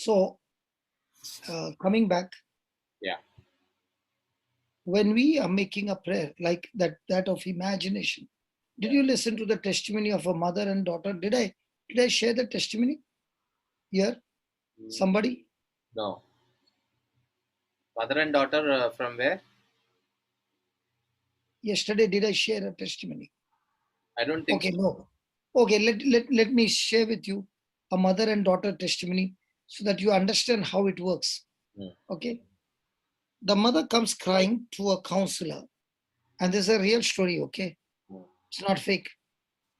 So, coming back, Yeah. when we are making a prayer like that of imagination, did you listen to the testimony of a mother and daughter? Did I share the testimony here? Somebody? No. Mother and daughter from where? Yesterday, did I share a testimony? I don't think Okay, so. no. Okay, let me share with you a mother and daughter testimony so that you understand how it works. Okay. The mother comes crying to a counselor, and this is a real story, okay? It's not fake.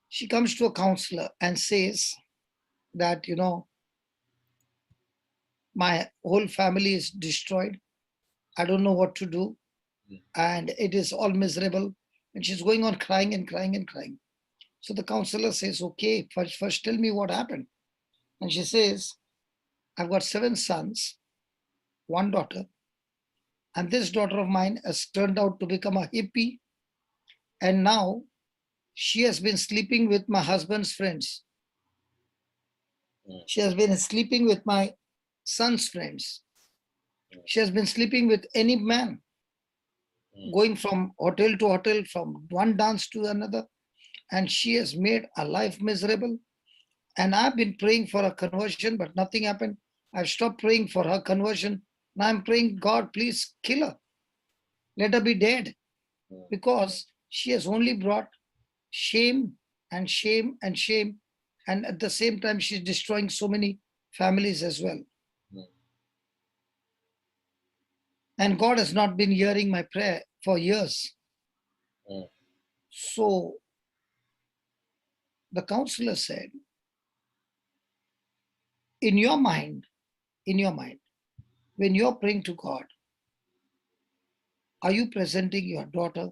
She comes to a counselor and says that, my whole family is destroyed. I don't know what to do. And it is all miserable. And she's going on crying and crying and crying. So the counselor says, okay, first tell me what happened. And she says, I've got 7 sons, 1 daughter. And this daughter of mine has turned out to become a hippie. And now she has been sleeping with my husband's friends. She has been sleeping with my son's friends. She has been sleeping with any man, going from hotel to hotel, from one dance to another. And she has made her life miserable. And I've been praying for her conversion, but nothing happened. I've stopped praying for her conversion. Now I'm praying, God, please kill her. Let her be dead. Because she has only brought shame and shame and shame. And at the same time, she's destroying so many families as well. And God has not been hearing my prayer for years. So the counselor said, in your mind, when you're praying to God, are you presenting your daughter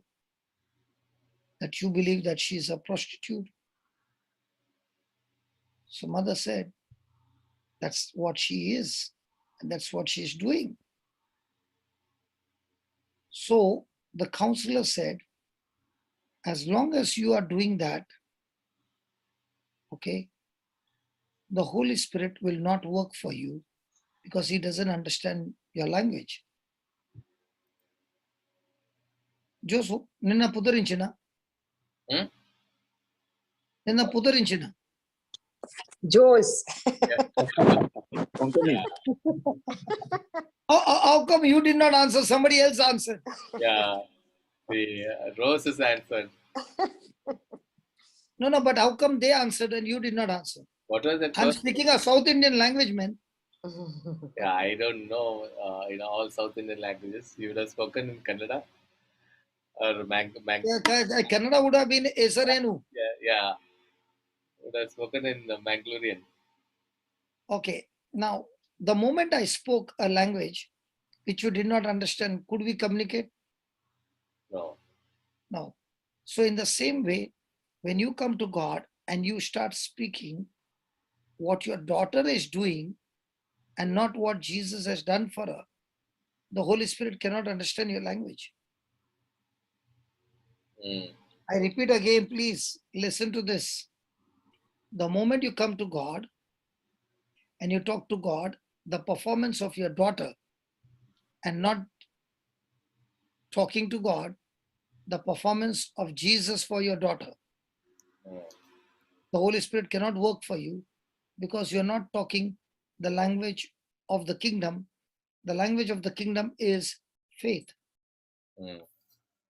that you believe that she's a prostitute? So mother said, that's what she is, and that's what she's doing. So the counselor said, as long as you are doing that, okay, the Holy Spirit will not work for you because he doesn't understand your language. Joseph, నిన్న పుదరించిన నిన్న పుదరించిన Joyce. How come you did not answer? Somebody else answered. Yeah. The Rose is answered. No, but how come they answered and you did not answer? What was that? I'm speaking a South Indian language, man. Yeah, I don't know. All South Indian languages. You would have spoken in Kannada or Kannada would have been Esarenu. Yeah. Would have spoken in Mangalorean. Okay. Now, the moment I spoke a language which you did not understand, could we communicate? No. No. So in the same way, when you come to God and you start speaking what your daughter is doing and not what Jesus has done for her, the Holy Spirit cannot understand your language. I repeat again, please listen to this. The moment you come to God and you talk to God, the performance of your daughter and not talking to God, the performance of Jesus for your daughter. The Holy Spirit cannot work for you because you're not talking the language of the kingdom. The language of the kingdom is faith.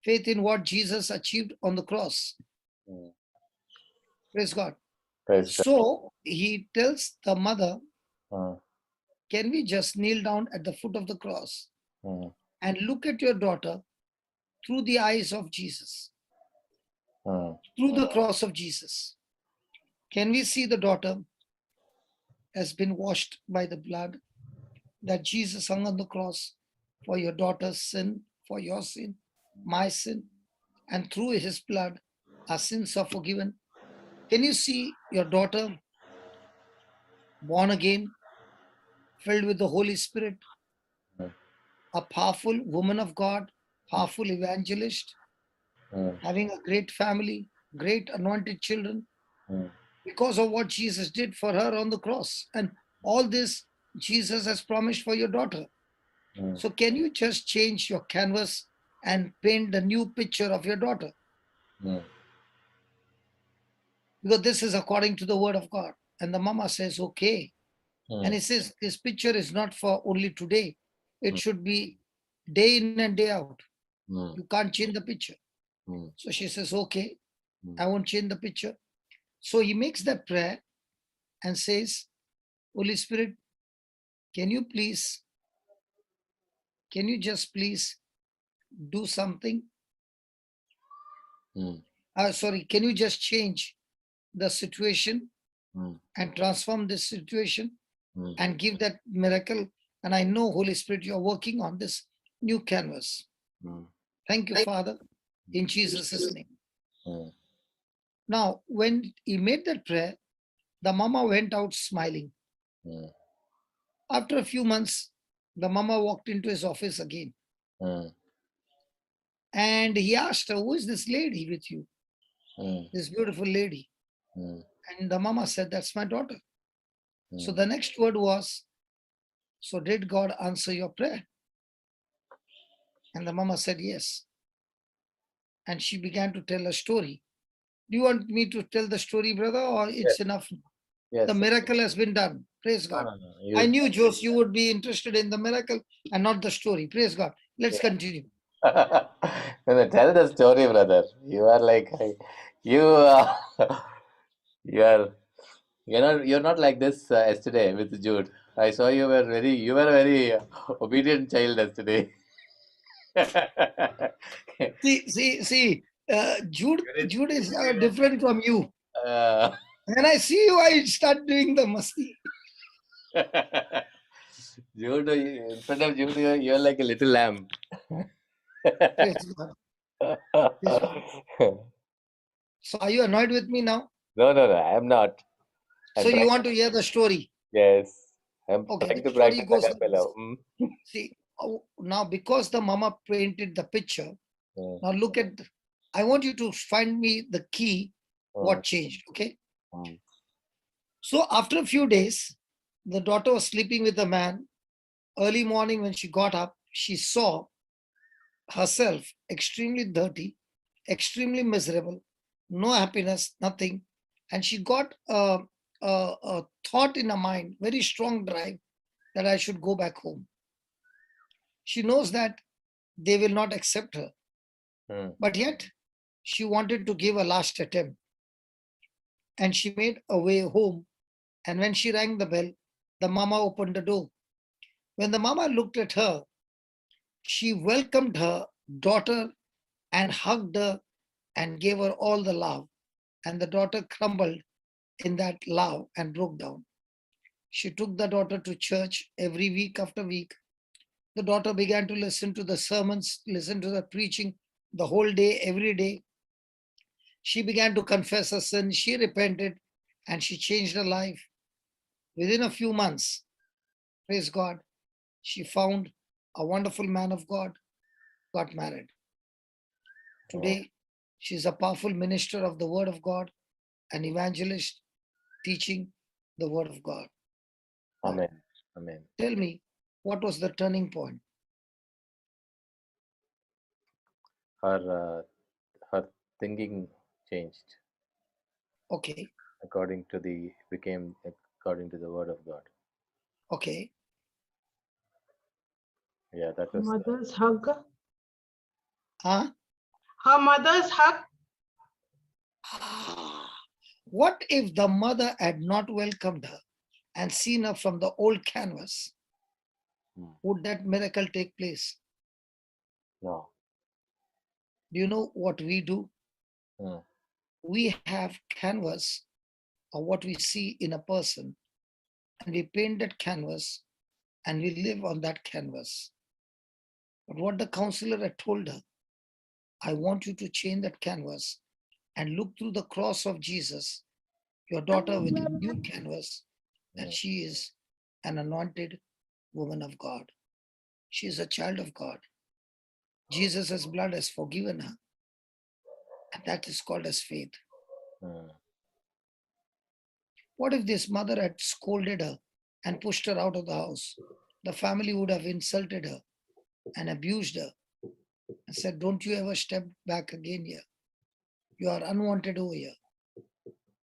Faith in what Jesus achieved on the cross. Praise God. So he tells the mother, can we just kneel down at the foot of the cross and look at your daughter through the eyes of Jesus, through the cross of Jesus? Can we see the daughter has been washed by the blood that Jesus hung on the cross for your daughter's sin, for your sin, my sin, and through his blood, our sins are forgiven? Can you see your daughter born again, filled with the Holy Spirit, a powerful woman of God, powerful evangelist, having a great family, great anointed children, because of what Jesus did for her on the cross? And all this Jesus has promised for your daughter. So can you just change your canvas and paint the new picture of your daughter? Because this is according to the word of God. And the mama says, okay. And he says, this picture is not for only today. It should be day in and day out. You can't change the picture. So she says, okay, I won't change the picture. So he makes that prayer and says, Holy Spirit, can you just please do something? Can you just change the situation and transform this situation and give that miracle? And I know, Holy Spirit, you're working on this new canvas. Thank you, Father, in Jesus' name. Now, when he made that prayer, the mama went out smiling. After a few months, the mama walked into his office again. And he asked her, who is this lady with you? This beautiful lady. And the mama said, that's my daughter. So the next word was, so did God answer your prayer? And the mama said, yes. And she began to tell a story. Do you want me to tell the story, brother, or it's enough? Yes. The miracle has been done. Praise God. No. I knew, Jose, you would be interested in the miracle and not the story. Praise God. Let's continue. No, tell the story, brother. You are like you. You are. You're not like this yesterday with Jude. I saw you were a very obedient child yesterday. See, Jude is different from you. Uh, When I see you, I start doing the masti. Jude, in front of Jude, you're like a little lamb. Praise God. Praise God. So are you annoyed with me now? No, I am not. So you want to hear the story? Yes. I'm Okay, trying the to story practice goes a like this. cappella. See, now because the mama painted the picture, now look at, I want you to find me the key, what changed, okay? So after a few days, the daughter was sleeping with the man. Early morning when she got up, she saw herself extremely dirty, extremely miserable, no happiness, nothing. And she got a thought in her mind, very strong drive, that I should go back home. She knows that they will not accept her. But yet, she wanted to give a last attempt. And she made a way home. And when she rang the bell, the mama opened the door. When the mama looked at her, she welcomed her daughter and hugged her and gave her all the love. And the daughter crumbled in that love and broke down. She took the daughter to church every week after week. The daughter began to listen to the sermons, listen to the preaching the whole day, every day. She began to confess her sin. She repented and she changed her life. Within a few months, praise God, she found a wonderful man of God, got married. Today, she's a powerful minister of the Word of God, an evangelist teaching the Word of God. Amen. Amen. Tell me, what was the turning point? Her thinking changed. Okay. According to the Word of God. Okay. Yeah, that was. Mother's hug. Huh? Her mother's hug. What if the mother had not welcomed her and seen her from the old canvas? Would that miracle take place? No. Do you know what we do? We have canvas of what we see in a person, and we paint that canvas and we live on that canvas. But what the counselor had told her, I want you to change that canvas and look through the cross of Jesus, your daughter with a new canvas, that she is an anointed woman of God. She is a child of God. Jesus' blood has forgiven her. And that is called as faith. What if this mother had scolded her and pushed her out of the house, the family would have insulted her and abused her and said, "Don't you ever step back again here. You are unwanted over here."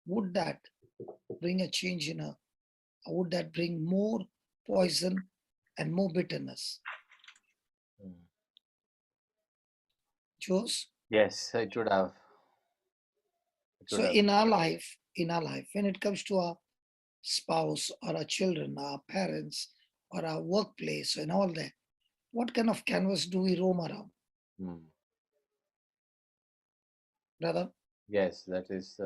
Would that bring a change in her? Or would that bring more poison and more bitterness? Jose? Yes, it would have. So in our life, when it comes to our spouse or our children, our parents, or our workplace and all that, what kind of canvas do we roam around? Brother? Yes, that is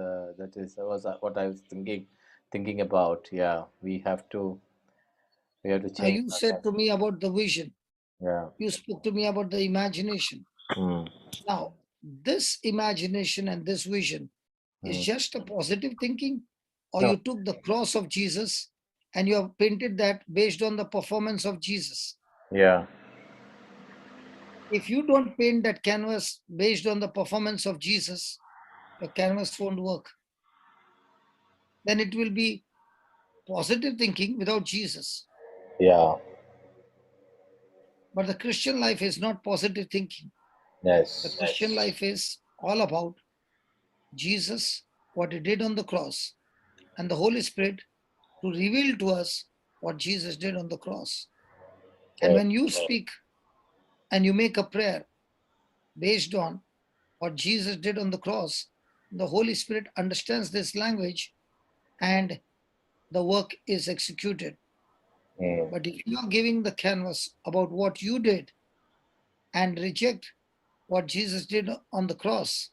was what I was thinking about. Yeah, we have to Now change you our said life. to me about the vision. Yeah. You spoke to me about the imagination. Now, this imagination and this vision is just a positive thinking, or No. you took the cross of Jesus and you have painted that based on the performance of Jesus. Yeah. If you don't paint that canvas based on the performance of Jesus, your canvas won't work. Then it will be positive thinking without Jesus. Yeah. But the Christian life is not positive thinking. The Yes. Christian life is all about Jesus, what he did on the cross, and the Holy Spirit to reveal to us what Jesus did on the cross. And Right. when you speak and you make a prayer based on what Jesus did on the cross, the Holy Spirit understands this language and the work is executed. But if you are giving the canvas about what you did and reject what Jesus did on the cross,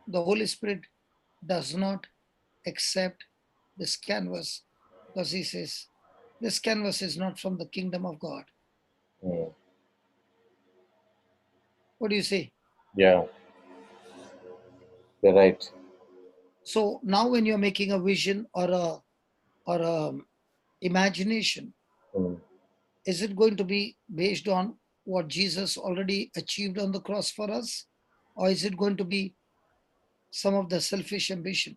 the Holy Spirit does not accept this canvas because he says, this canvas is not from the kingdom of God. What do you say? Yeah. You're right. So now when you're making a vision or a imagination, is it going to be based on what Jesus already achieved on the cross for us? Or is it going to be some of the selfish ambition?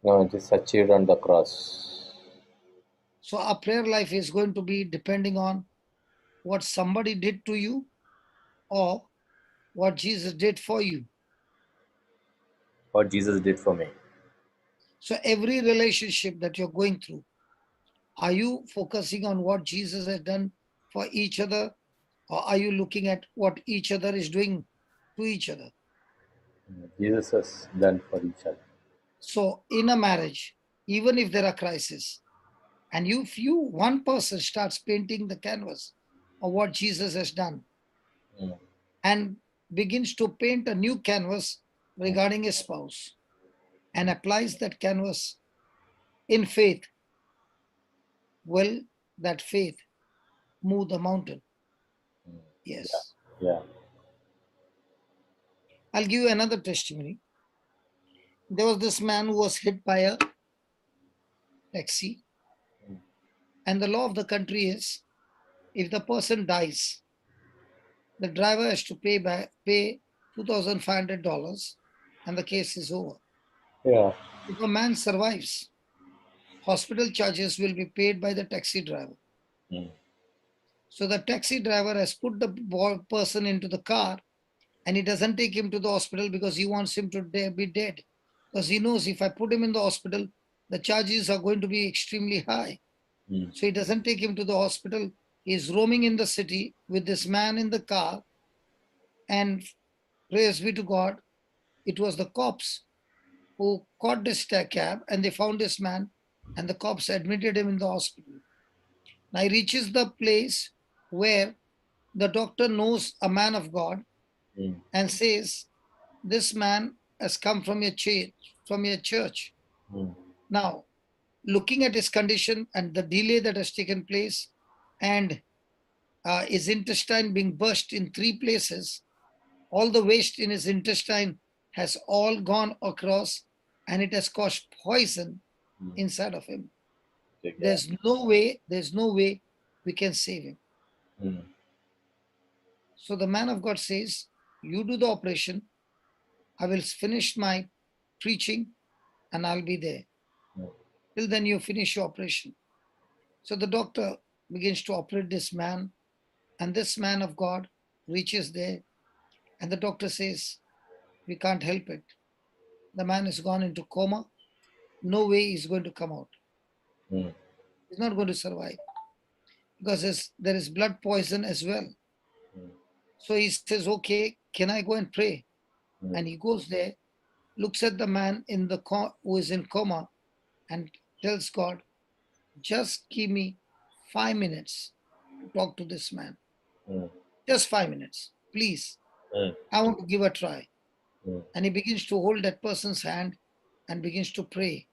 No, it is achieved on the cross. So our prayer life is going to be depending on what somebody did to you or what Jesus did for you. What Jesus did for me. So every relationship that you're going through, are you focusing on what Jesus has done for each other, or are you looking at what each other is doing to each other? Jesus has done for each other. So in a marriage, even if there are crises, and one person starts painting the canvas of what Jesus has done and begins to paint a new canvas regarding a spouse and applies that canvas in faith, will that faith move the mountain? Yes. Yeah. I'll give you another testimony. There was this man who was hit by a taxi, and the law of the country is if the person dies, the driver has to pay $2,500 and the case is over. Yeah. If a man survives, hospital charges will be paid by the taxi driver. So the taxi driver has put the person into the car and he doesn't take him to the hospital because he wants him to be dead. Because he knows if I put him in the hospital, the charges are going to be extremely high. So he doesn't take him to the hospital. He's roaming in the city with this man in the car. And praise be to God, it was the cops who caught this cab and they found this man and the cops admitted him in the hospital. Now he reaches the place where the doctor knows a man of God and says, this man has come from your church. Now, looking at his condition and the delay that has taken place and his intestine being burst in 3 places, all the waste in his intestine has all gone across and it has caused poison inside of him. There's no way we can save him. So the man of God says, you do the operation, I will finish my preaching and I'll be there. Till then you finish your operation. So the doctor begins to operate this man, and this man of God reaches there, and the doctor says, "We can't help it. The man has gone into coma. No way he's going to come out. Mm. He's not going to survive because there is blood poison as well." Mm. So he says, "Okay, can I go and pray?" Mm. And he goes there, looks at the man who is in coma, and tells God, "Just give me 5 minutes to talk to this man. Mm. Just 5 minutes, please. Mm. I want to give a try." Mm. And he begins to hold that person's hand and begins to pray.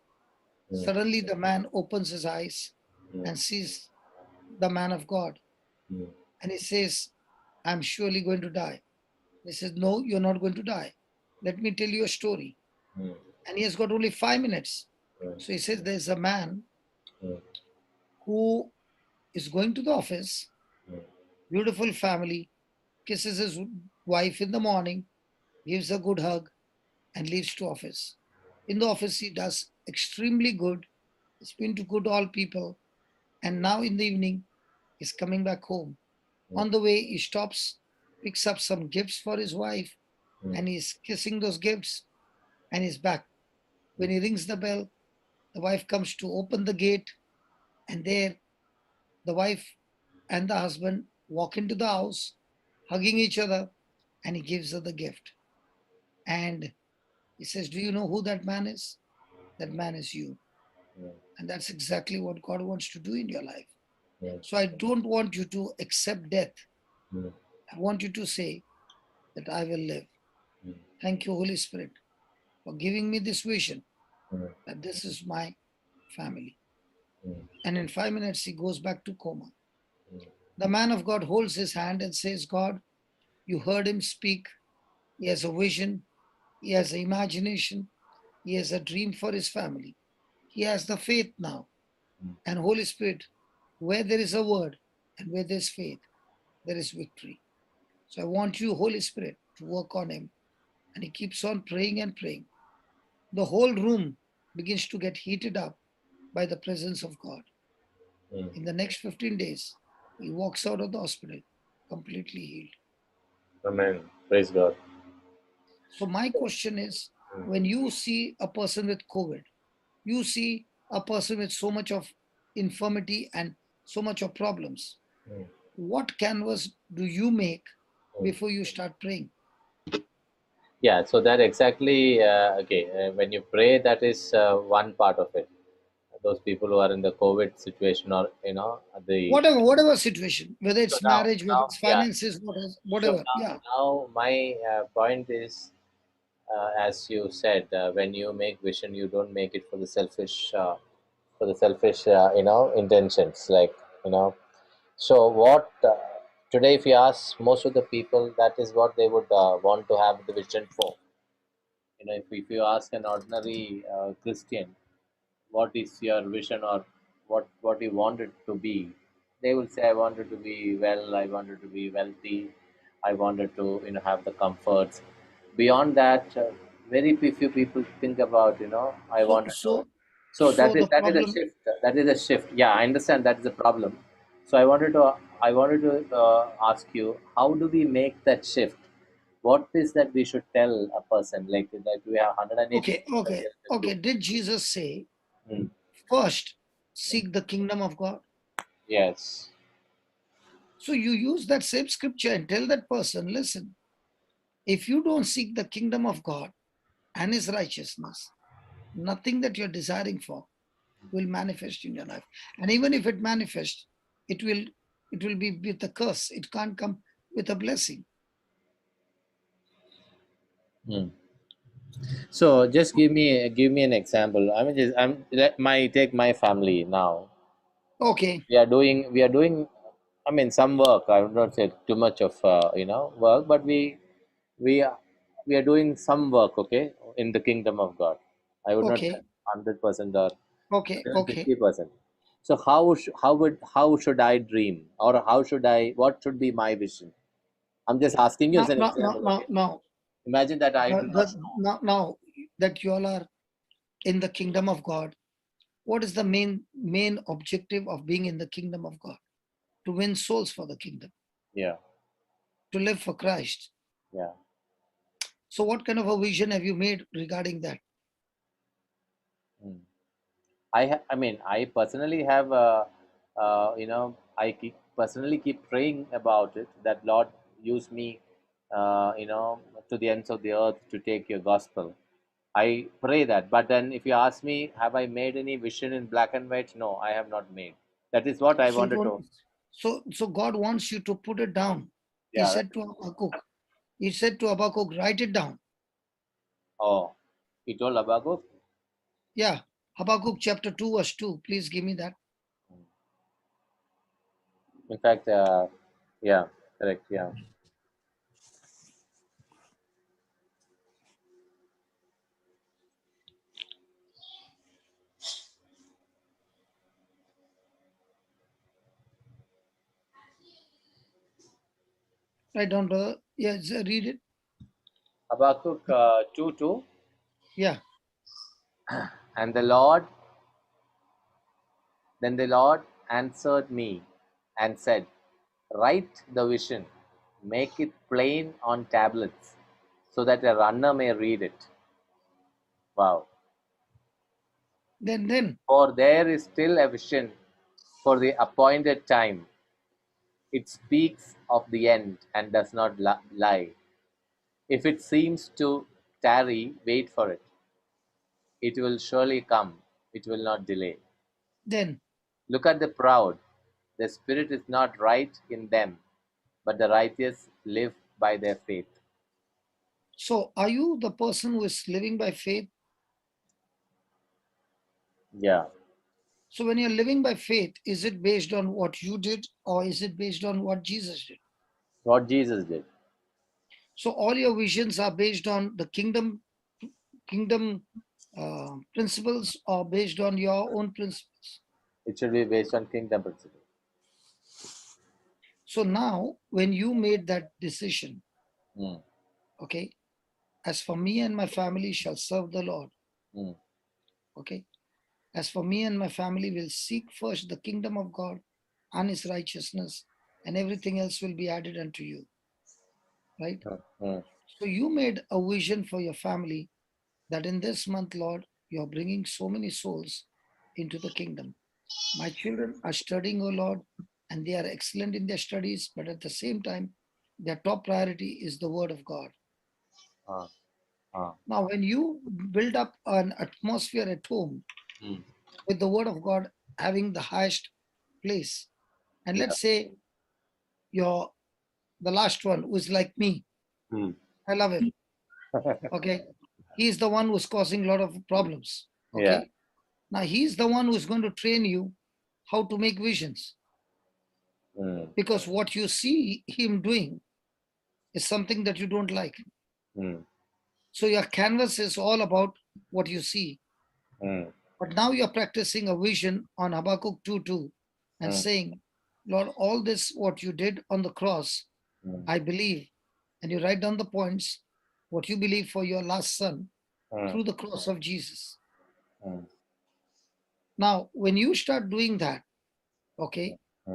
Mm. Suddenly, the man opens his eyes Mm. and sees the man of God. Mm. And he says, "I'm surely going to die." He says, "No, you're not going to die. Let me tell you a story." Mm. And he has got only 5 minutes. Mm. So he says, "There's a man Mm. who is going to the office, Mm. beautiful family, kisses his wife in the morning, gives a good hug, and leaves to office. In the office, he does extremely good. He's been to good all people. And now in the evening, he's coming back home. Mm. On the way, he stops, picks up some gifts for his wife, Mm. and he's kissing those gifts, and he's back. When he rings the bell, the wife comes to open the gate, and there the wife and the husband walk into the house, hugging each other, and he gives her the gift. And he says, "Do you know who that man is? That man is you." Mm. And that's exactly what God wants to do in your life. Mm. So I don't want you to accept death. Mm. I want you to say that I will live. Mm. Thank you, Holy Spirit, for giving me this vision Mm. that this is my family. Mm. And in 5 minutes, he goes back to coma. Mm. The man of God holds his hand and says, "God, you heard him speak. He has a vision. He has an imagination. He has a dream for his family. He has the faith now." Mm. And Holy Spirit, where there is a word and where there's faith, there is victory. So I want you, Holy Spirit, to work on him. And he keeps on praying and praying. The whole room begins to get heated up by the presence of God. Mm. In the next 15 days, he walks out of the hospital completely healed. Amen. Praise God. So my question is, when you see a person with COVID, you see a person with so much of infirmity and so much of problems, Mm. what canvas do you make Mm. before you start praying? Yeah, so that exactly, okay, when you pray, that is one part of it. Those people who are in the COVID situation, or, the, Whatever situation, whether so it's now, marriage, whether now, it's yeah, finances, so whatever. now, Yeah. now my point is, as you said, when you make vision, you don't make it for the selfish, intentions, like, you know. So what, today, if you ask most of the people, that is what they would want to have the vision for. If you ask an ordinary Christian, what is your vision, or what you wanted to be, they will say, I wanted to be well, I wanted to be wealthy, I wanted to have the comforts. Beyond that, very few people think about, I So wanted to. so So so the that is a problem. shift. That is a shift. Yeah, I understand that is a problem. So I wanted to ask you, how do we make that shift? What is that we should tell a person, like that we have 180 Okay, people okay, here in the okay. group? Did Jesus say, Mm. first Mm. seek the kingdom of God? Yes. So you use that same scripture and tell that person, listen, if you don't seek the kingdom of God and his righteousness, nothing that you're desiring for will manifest in your life. And even if it manifests, it will it will be with a curse. It can't come with a blessing. Mm. So just give me an example. I mean, take my family now. Okay, We are doing. I mean, some work. I would not say too much of work, but we are we are doing some work. Okay, in the kingdom of God. I would not say okay, 100% or okay, even okay. 50%. So how should I dream, or how should I? What should be my vision? I'm just asking you as Now, an now, now, example. now, Okay, now, imagine that I do not know. now that you all are in the kingdom of God, what is the main objective of being in the kingdom of God? To win souls for the kingdom. Yeah. To live for Christ. Yeah. So what kind of a vision have you made regarding that? I personally have, personally keep praying about it, that Lord, use me, to the ends of the earth to take your gospel. I pray that. But then if you ask me, have I made any vision in black and white? No, I have not made. That is what I wanted to. So God wants you to put it down. He Yeah. said to Habakkuk, write it down. Oh, he told Habakkuk? Yeah. Habakkuk chapter 2 verse 2. Please give me that. In fact, yeah, correct, yeah. Write down, brother. Yeah, read it. Habakkuk 2:2. Yeah. And then the Lord answered me and said, write the vision, make it plain on tablets, so that a runner may read it. Wow. Then. For there is still a vision for the appointed time. It speaks of the end and does not lie. If it seems to tarry, wait for it. It will surely come. It will not delay. Then. Look at the proud. The spirit is not right in them, but the righteous live by their faith. So are you the person who is living by faith? Yeah. So when you're living by faith, is it based on what you did or is it based on what Jesus did? What Jesus did. So all your visions are based on the kingdom principles or based on your own principles. It should be based on kingdom principle. So now when you made that decision, Mm. okay, as for me and my family shall serve the Lord. Mm. Okay. As for me and my family will seek first the kingdom of God and his righteousness, and everything else will be added unto you. Right? Mm. So you made a vision for your family that in this month, Lord, you're bringing so many souls into the kingdom. My children are studying, oh Lord, and they are excellent in their studies, but at the same time, their top priority is the word of God. Now, when you build up an atmosphere at home with the word of God having the highest place, and Yeah. let's say you're the last one who is like me, I love him. Okay. He's the one who's causing a lot of problems. Okay. Yeah. Now he's the one who's going to train you how to make visions. Because what you see him doing is something that you don't like. So your canvas is all about what you see. But now you're practicing a vision on Habakkuk 2:2 and saying, Lord, all this what you did on the cross, I believe. And you write down the points, what you believe for your last son through the cross of Jesus. Now, when you start doing that, okay,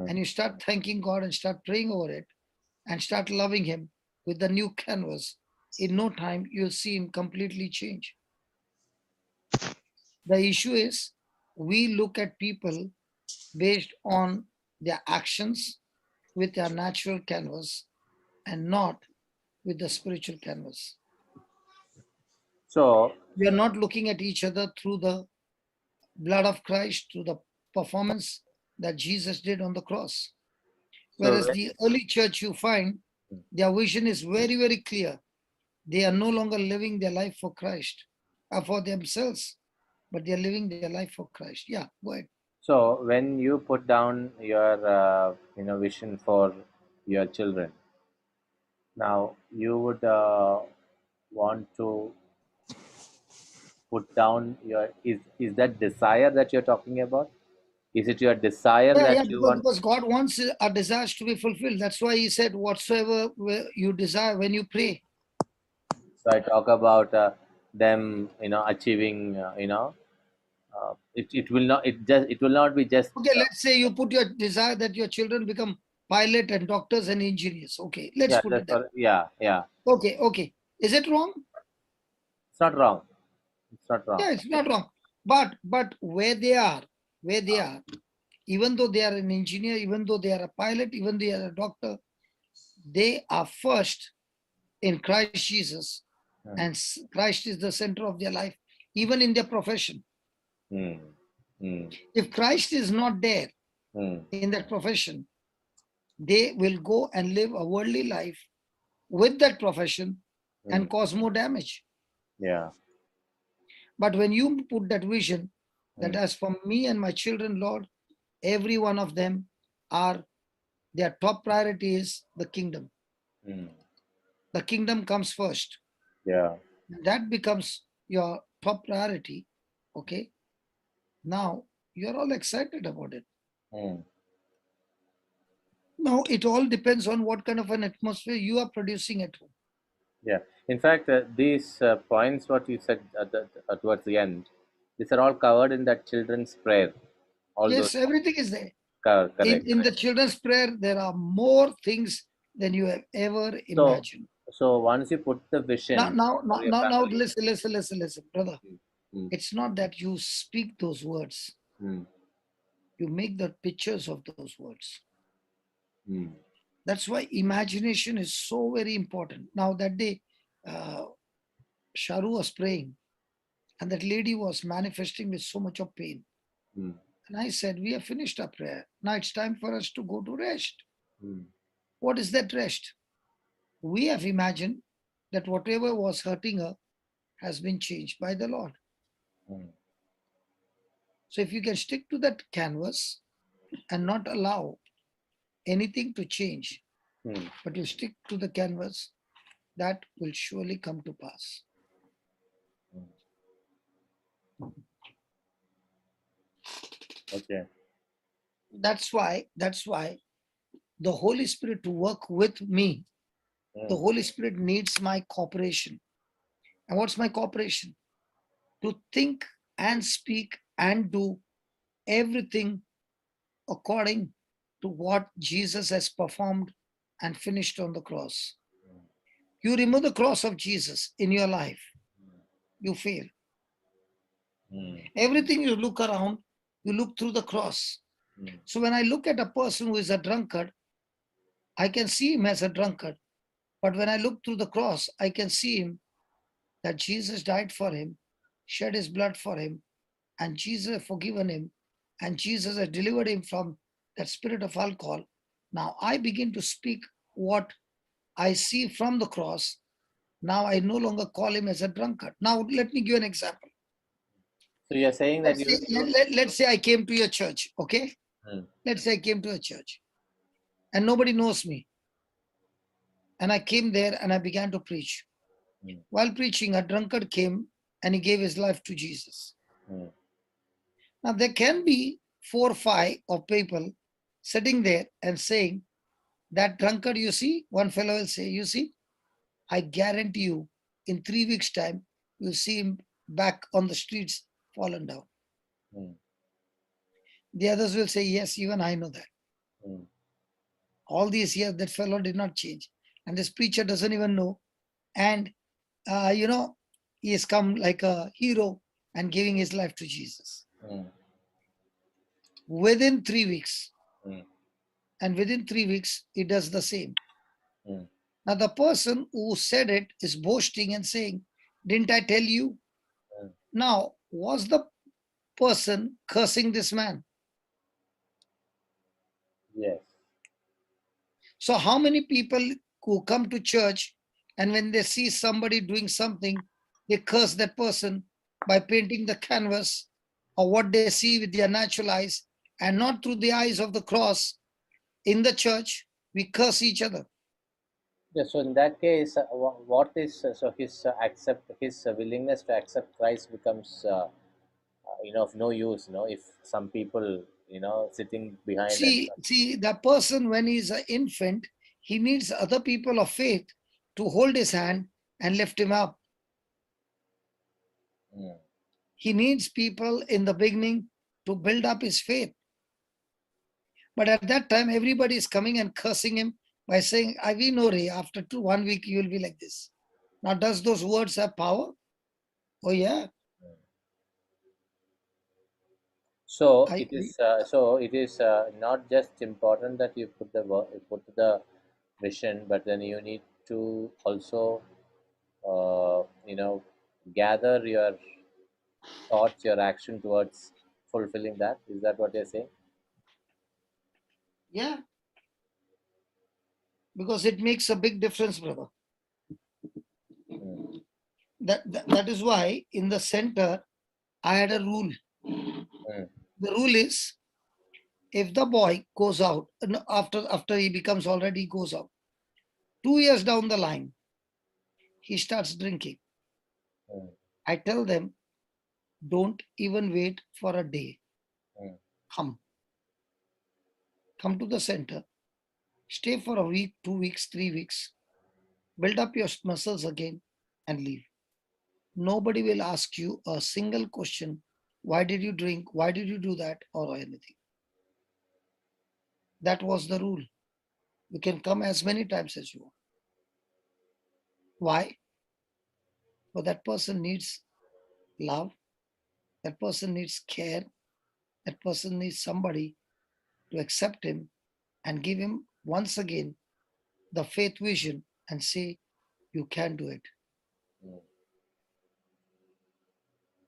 and you start thanking God and start praying over it and start loving him with the new canvas, in no time you'll see him completely change. The issue is we look at people based on their actions with their natural canvas and not with the spiritual canvas. So We are not looking at each other through the blood of Christ, through the performance that Jesus did on the cross. Whereas the early church, you find their vision is very, very clear. They are no longer living their life for Christ or for themselves, but they are living their life for Christ. Yeah, go ahead. So when you put down your vision for your children, now you would want to put down your, is that desire that you're talking about? Is it your desire Yeah, that you want? because God wants our desires to be fulfilled. That's why he said, whatsoever you desire when you pray. So I talk about them, achieving, it will not be just. Okay, let's say you put your desire that your children become pilot and doctors and engineers. Okay, let's Yeah, put that's it that. for, yeah, yeah. Okay, okay. Is it wrong? It's not wrong. It's not wrong. Yeah, it's not wrong. But where they are, even though they are an engineer, even though they are a pilot, even they are a doctor, they are first in Christ Jesus, and Christ is the center of their life, even in their profession. Mm. Mm. If Christ is not there Mm. in that profession, they will go and live a worldly life with that profession and cause more damage. Yeah. But when you put that vision that as for me and my children, Lord, every one of them are, their top priority is the kingdom. Mm. The kingdom comes first. Yeah. That becomes your top priority. Okay. Now you're all excited about it. Mm. Now it all depends on what kind of an atmosphere you are producing at home. Yeah. In fact, these points, what you said towards the end, these are all covered in that children's prayer. All those Yes, everything is there. correct. In the children's prayer, there are more things than you have ever So, imagined. so once you put the vision for your Now, family. listen, brother. Mm. It's not that you speak those words. Mm. You make the pictures of those words. Mm. That's why imagination is so very important. Now that day, Sharu was praying, and that lady was manifesting with so much of pain. Mm. And I said, we have finished our prayer. Now it's time for us to go to rest. Mm. What is that rest? We have imagined that whatever was hurting her has been changed by the Lord. Mm. So if you can stick to that canvas and not allow anything to change, Mm. but you stick to the canvas, that will surely come to pass. Okay. That's why the Holy Spirit to work with me, the Holy Spirit needs my cooperation. And what's my cooperation? To think and speak and do everything according to what Jesus has performed and finished on the cross. You remove the cross of Jesus in your life, you fail. Mm. Everything you look around, you look through the cross. So when I look at a person who is a drunkard, I can see him as a drunkard. But when I look through the cross, I can see him that Jesus died for him, shed his blood for him, and Jesus has forgiven him, and Jesus has delivered him from that spirit of alcohol. Now I begin to speak what I see from the cross. Now I no longer call him as a drunkard. Now let me give an example. So you're saying that Let's say I came to your church, okay? Let's say I came to a church and nobody knows me. And I came there and I began to preach. While preaching, a drunkard came and he gave his life to Jesus. Now there can be 4 or 5 of people sitting there and saying, that drunkard, you see, one fellow will say, you see, I guarantee you in 3 weeks' time, you'll see him back on the streets fallen down. The others will say, yes, even I know that. All these years, that fellow did not change. And this preacher doesn't even know. And, he has come like a hero and giving his life to Jesus. Within 3 weeks. And within 3 weeks, he does the same. Now, the person who said it is boasting and saying, didn't I tell you? Now, was the person cursing this man? Yes. So how many people who come to church and when they see somebody doing something, they curse that person by painting the canvas or what they see with their natural eyes and not through the eyes of the cross. In the church, we curse each other. Yeah, so in that case, what is so his willingness to accept Christ becomes of no use. If some people sitting behind and. See, the person when he's an infant, he needs other people of faith to hold his hand and lift him up. He needs people in the beginning to build up his faith. But at that time, everybody is coming and cursing him by saying, we know, Ray, after 1 week, you will be like this. Now, does those words have power? Oh, yeah. So it is. So it is not just important that you put the vision, but then you need to also, gather your thoughts, your action towards fulfilling that. Is that what you're saying? Yeah. Because it makes a big difference, brother. Mm. That is why in the center, I had a rule. Mm. The rule is, if the boy goes out, after he becomes already goes out, 2 years down the line, he starts drinking. Mm. I tell them, don't even wait for a day. Mm. Come to the center, stay for a week, 2 weeks, 3 weeks, build up your muscles again and leave. Nobody will ask you a single question. Why did you drink? Why did you do that? Or anything. That was the rule. You can come as many times as you want. Why? But that person needs love. That person needs care. That person needs somebody to accept him and give him once again the faith vision and say, you can do it. Mm.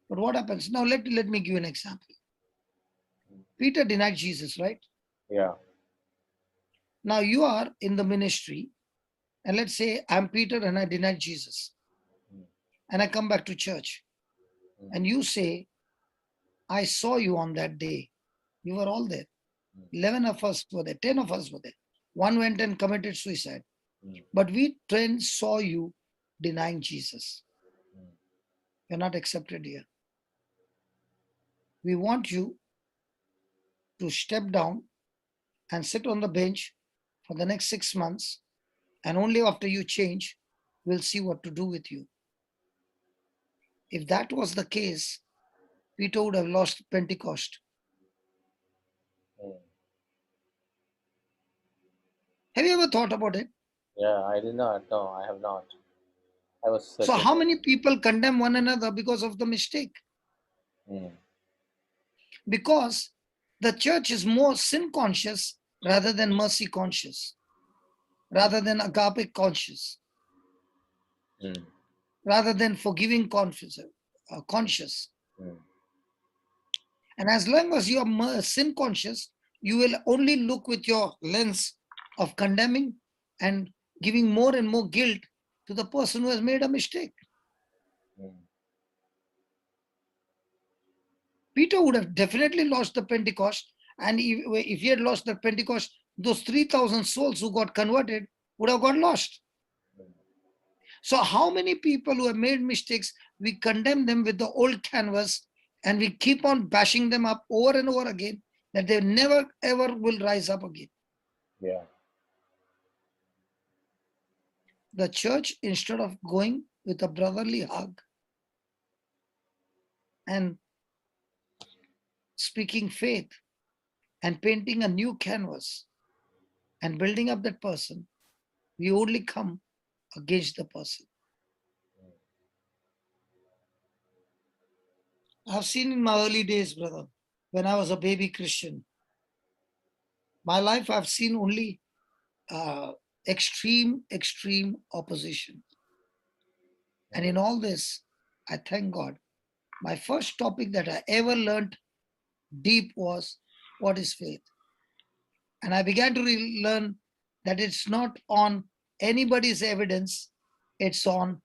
But what happens? Now let me give you an example. Peter denied Jesus, right? Yeah. Now you are in the ministry, and let's say I'm Peter and I denied Jesus. Mm. And I come back to church. Mm. And you say, I saw you on that day. You were all there. 11 of us were there, 10 of us were there. One went and committed suicide. Mm. But we 10 saw you denying Jesus. Mm. You're not accepted here. We want you to step down and sit on the bench for the next 6 months. And only after you change, we'll see what to do with you. If that was the case, Peter would have lost Pentecost. Mm. Have you ever thought about it? Yeah, I did not. No, I have not. I was So searching. how many people condemn one another because of the mistake? Mm. Because the church is more sin conscious rather than mercy conscious, rather than agape conscious, Mm. rather than forgiving conscious. Mm. And as long as you are sin conscious, you will only look with your lens of condemning and giving more and more guilt to the person who has made a mistake. Mm. Peter would have definitely lost the Pentecost. And if he had lost the Pentecost, those 3,000 souls who got converted would have got lost. So how many people who have made mistakes, we condemn them with the old canvas and we keep on bashing them up over and over again that they never ever will rise up again. Yeah. The church, instead of going with a brotherly hug and speaking faith and painting a new canvas and building up that person, we only come against the person. I've seen in my early days, brother, when I was a baby Christian, my life I've seen only extreme opposition. And in all this, I thank God. My first topic that I ever learned deep was, what is faith? And I began to learn that it's not on anybody's evidence, it's on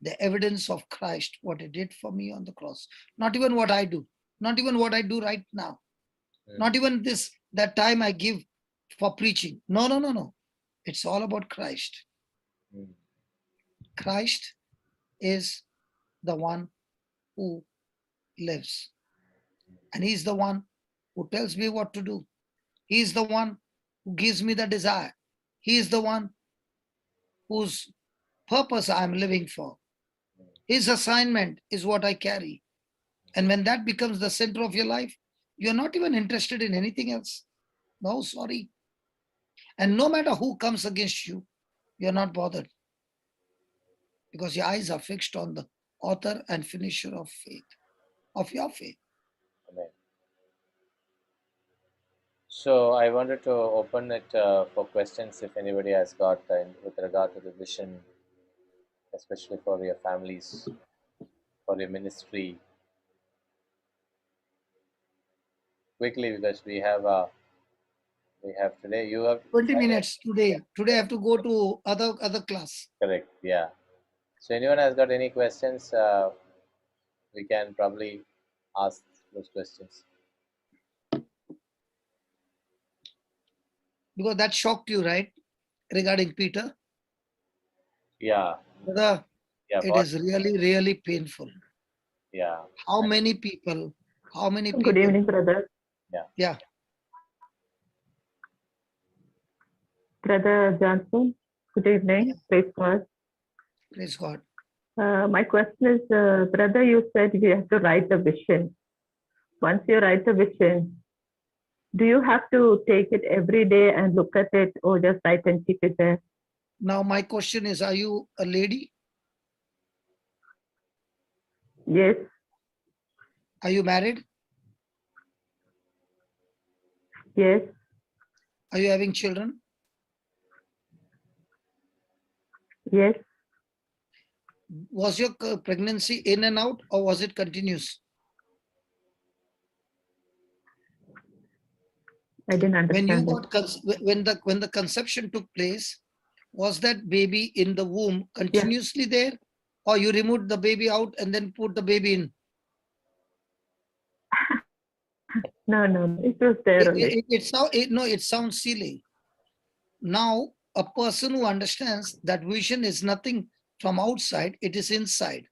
the evidence of Christ, what he did for me on the cross. Not even what I do, not even what I do right now, not even that time I give for preaching. No. It's all about Christ. Christ is the one who lives. And he's the one who tells me what to do. He's the one who gives me the desire. He is the one whose purpose I'm living for. His assignment is what I carry. And when that becomes the center of your life, you're not even interested in anything else. No, sorry. And no matter who comes against you, you're not bothered, because your eyes are fixed on the author and finisher of faith, of your faith. Amen. So I wanted to open it for questions if anybody has got with regard to the vision, especially for your families, for your ministry. Quickly, because we have today. You have 20 minutes today. Today I have to go to other class. correct, yeah. So anyone has got any questions? We can probably ask those questions. Because that shocked you, right? Regarding Peter. Yeah, Brother, yeah, it is really, really painful. yeah, How many people? Good evening, brother. Yeah. Brother Johnson, good evening. Praise God. Praise God. My question is, brother, you said we have to write the vision. Once you write the vision, do you have to take it every day and look at it, or just write and keep it there? Now my question is, are you a lady? Yes. Are you married? Yes. Are you having children? Yes. Was your pregnancy in and out, or was it continuous? I didn't When you understand got when the conception took place, was that baby in the womb continuously there, or you removed the baby out and then put the baby in? No, it was there only. It sounds silly. Now, a person who understands that vision is nothing from outside, it is inside.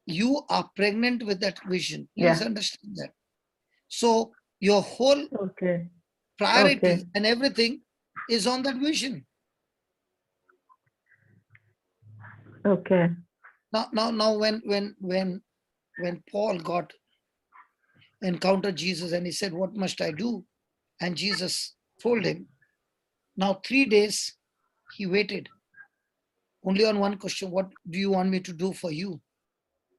You are pregnant with that vision. Please understand that. So your whole priority and everything is on that vision. Okay. Now when Paul encountered Jesus and he said, "What must I do?" And Jesus told him. Now 3 days he waited only on one question: "What do you want me to do for you?"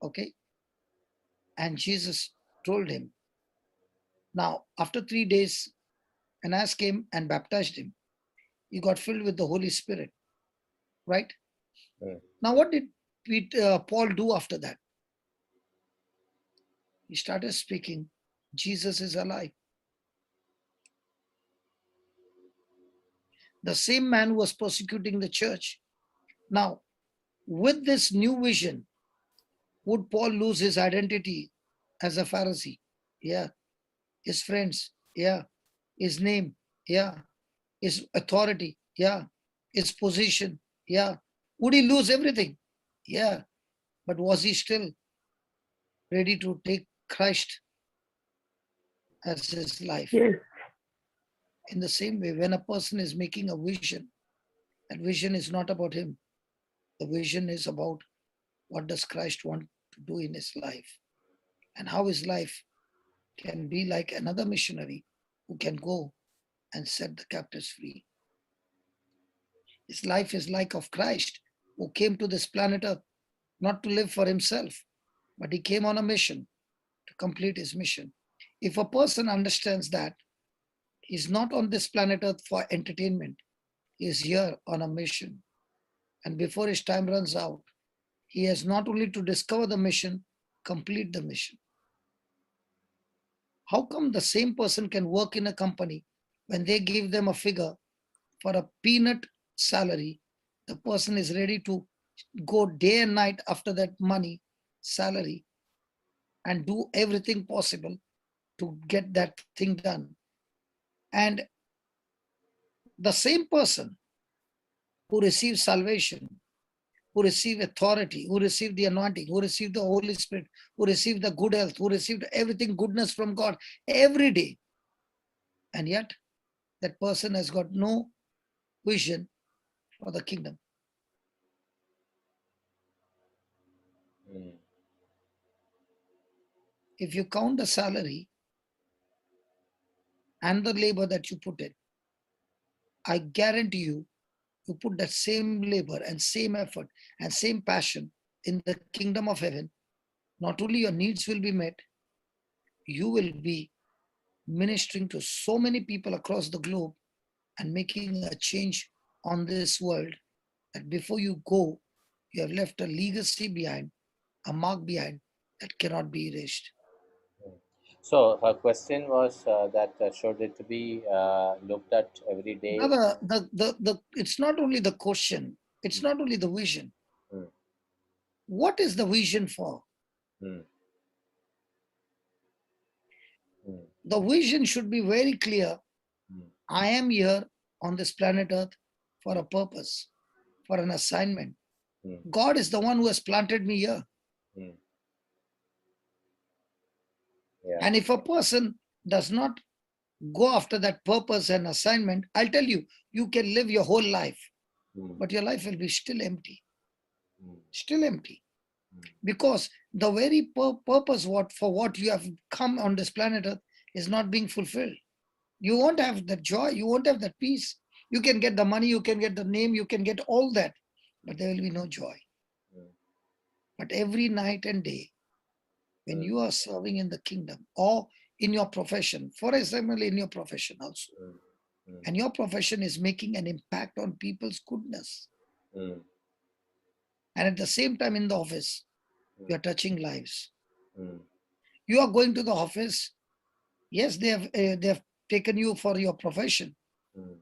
Okay. And Jesus told him. Now after 3 days, Ananias came and baptized him. He got filled with the Holy Spirit. Right? Now what did Paul do after that? He started speaking, Jesus is alive. The same man who was persecuting the church. Now, with this new vision, would Paul lose his identity as a Pharisee? Yeah. His friends? Yeah. His name? Yeah. His authority? Yeah. His position? Yeah. Would he lose everything? Yeah. But was he still ready to take Christ as his life? Yes. In the same way, when a person is making a vision, that vision is not about him. The vision is about what does Christ want to do in his life, and how his life can be like another missionary who can go and set the captives free. His life is like of Christ, who came to this planet Earth not to live for himself, but he came on a mission to complete his mission. If a person understands that he's not on this planet Earth for entertainment, he is here on a mission. And before his time runs out, he has not only to discover the mission, complete the mission. How come the same person can work in a company when they give them a figure for a peanut salary? The person is ready to go day and night after that money, salary, and do everything possible to get that thing done. And the same person who receives salvation, who received authority, who received the anointing, who received the Holy Spirit, who received the good health, who received everything goodness from God every day. And yet that person has got no vision for the kingdom. if you count the salary and the labor that you put in, I guarantee you, you put that same labor and same effort and same passion in the kingdom of heaven, not only your needs will be met, you will be ministering to so many people across the globe and making a change on this world that before you go, you have left a legacy behind, a mark behind that cannot be erased. So her question was that should it be looked at every day? Brother, it's not only the question, it's not only the vision. Mm. What is the vision for? Mm. Mm. The vision should be very clear. Mm. I am here on this planet Earth for a purpose, for an assignment. Mm. God is the one who has planted me here. Mm. Yeah. And if a person does not go after that purpose and assignment, I'll tell you, you can live your whole life, but your life will be still empty. Still empty. Because the very purpose for what you have come on this planet Earth is not being fulfilled. You won't have that joy, you won't have that peace. You can get the money, you can get the name, you can get all that, but there will be no joy. But every night and day, when you are serving in the kingdom or in your profession, for example, in your profession also, and your profession is making an impact on people's goodness, and at the same time in the office, you are touching lives. You are going to the office. Yes, they have taken you for your profession,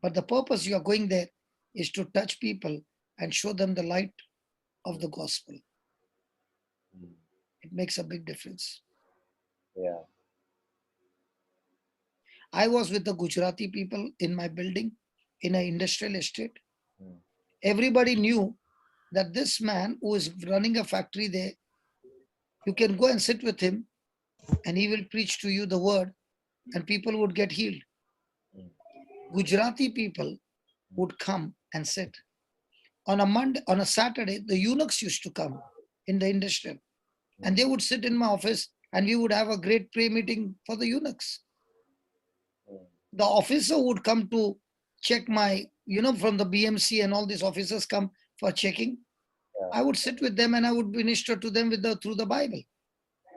but the purpose you are going there is to touch people and show them the light of the gospel. It makes a big difference. Yeah. I was with the Gujarati people in my building in an industrial estate. Everybody knew that this man who is running a factory there, you can go and sit with him and he will preach to you the word and people would get healed. Gujarati people would come and sit. On a Monday, on a Saturday, the eunuchs used to come in the industrial and they would sit in my office and we would have a great prayer meeting for the eunuchs. The officer would come to check my, from the BMC and all these officers come for checking. I would sit with them and I would minister to them through the Bible.